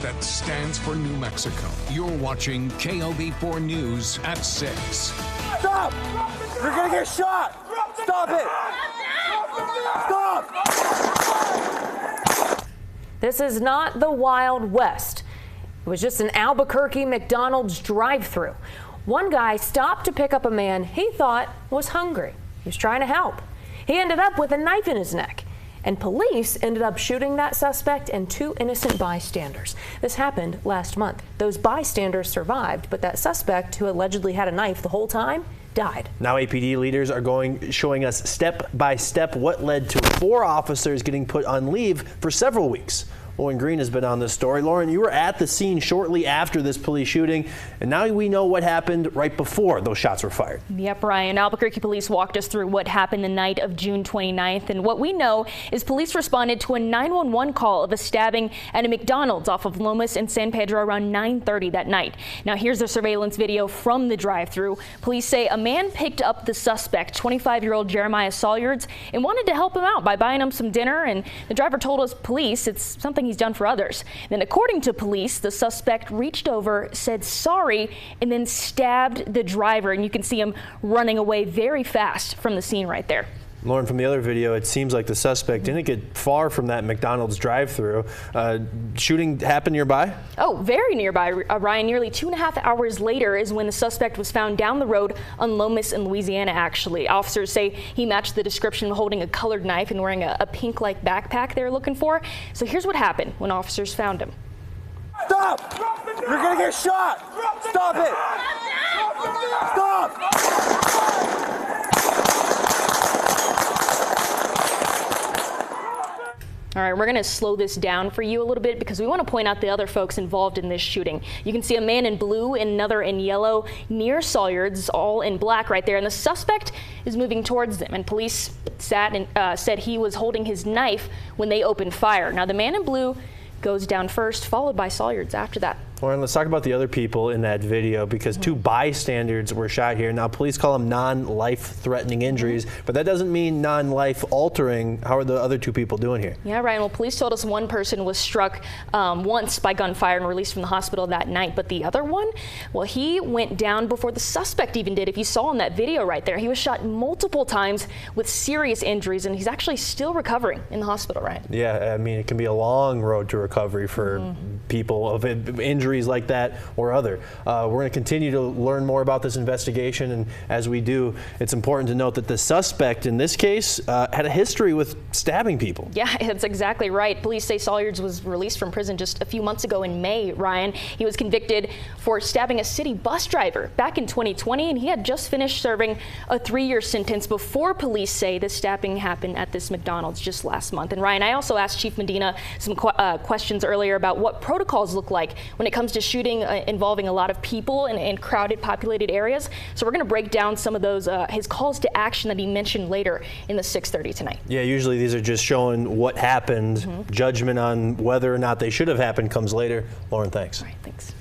that stands for New Mexico. You're watching KOB4 News at 6. Stop! You're gonna get shot! Stop it! Stop! This is not the Wild West. It was just an Albuquerque McDonald's drive-thru. One guy stopped to pick up a man he thought was hungry. He was trying to help. He ended up with a knife in his neck. And police ended up shooting that suspect and 2 innocent bystanders. This happened last month. Those bystanders survived, but that suspect, who allegedly had a knife the whole time, died. Now APD leaders are showing us step by step what led to 4 officers getting put on leave for several weeks. Lauren Green has been on this story. Lauren, you were at the scene shortly after this police shooting, and now we know what happened right before those shots were fired. Yep, Ryan. Albuquerque police walked us through what happened the night of June 29th, and what we know is police responded to a 911 call of a stabbing at a McDonald's off of Lomas and San Pedro around 9:30 that night. Now here's the surveillance video from the drive-thru. Police say a man picked up the suspect, 25-year-old Jeremiah Salyards, and wanted to help him out by buying him some dinner, and the driver told us police it's something he's done for others. Then according to police, the suspect reached over, said sorry, and then stabbed the driver, and you can see him running away very fast from the scene right there. Lauren, from the other video, it seems like the suspect didn't get far from that McDonald's drive-thru. Shooting happened nearby? Oh, very nearby, Ryan. Nearly 2.5 hours later is when the suspect was found down the road on Lomas in Louisiana, actually. Officers say he matched the description, holding a colored knife and wearing a pink-like backpack they were looking for. So here's what happened when officers found him. Stop! You're gonna get shot! Stop it! Stop! All right, we're going to slow this down for you a little bit because we want to point out the other folks involved in this shooting. You can see a man in blue and another in yellow near Salyards, all in black right there. And the suspect is moving towards them. And police said he was holding his knife when they opened fire. Now, the man in blue goes down first, followed by Salyards after that. Lauren, let's talk about the other people in that video because 2 bystanders were shot here. Now, police call them non-life-threatening injuries, but that doesn't mean non-life-altering. How are the other 2 people doing here? Yeah, Ryan. Well, police told us one person was struck once by gunfire and released from the hospital that night, but the other one, well, he went down before the suspect even did. If you saw in that video right there, he was shot multiple times with serious injuries, and he's actually still recovering in the hospital, right? Yeah, I mean, it can be a long road to recovery for people of injuries like that or other. We're going to continue to learn more about this investigation, and as we do, it's important to note that the suspect in this case had a history with stabbing people. Yeah, that's exactly right. Police say Salyards was released from prison just a few months ago in May, Ryan. He was convicted for stabbing a city bus driver back in 2020, and he had just finished serving a 3-year sentence before police say the stabbing happened at this McDonald's just last month. And Ryan, I also asked Chief Medina some questions earlier about what protocols look like when it comes to shooting involving a lot of people in crowded, populated areas. So we're going to break down some of those, his calls to action that he mentioned later in the 6:30 tonight. Yeah, usually these are just showing what happened. Judgment on whether or not they should have happened comes later. Lauren, thanks. All right, thanks.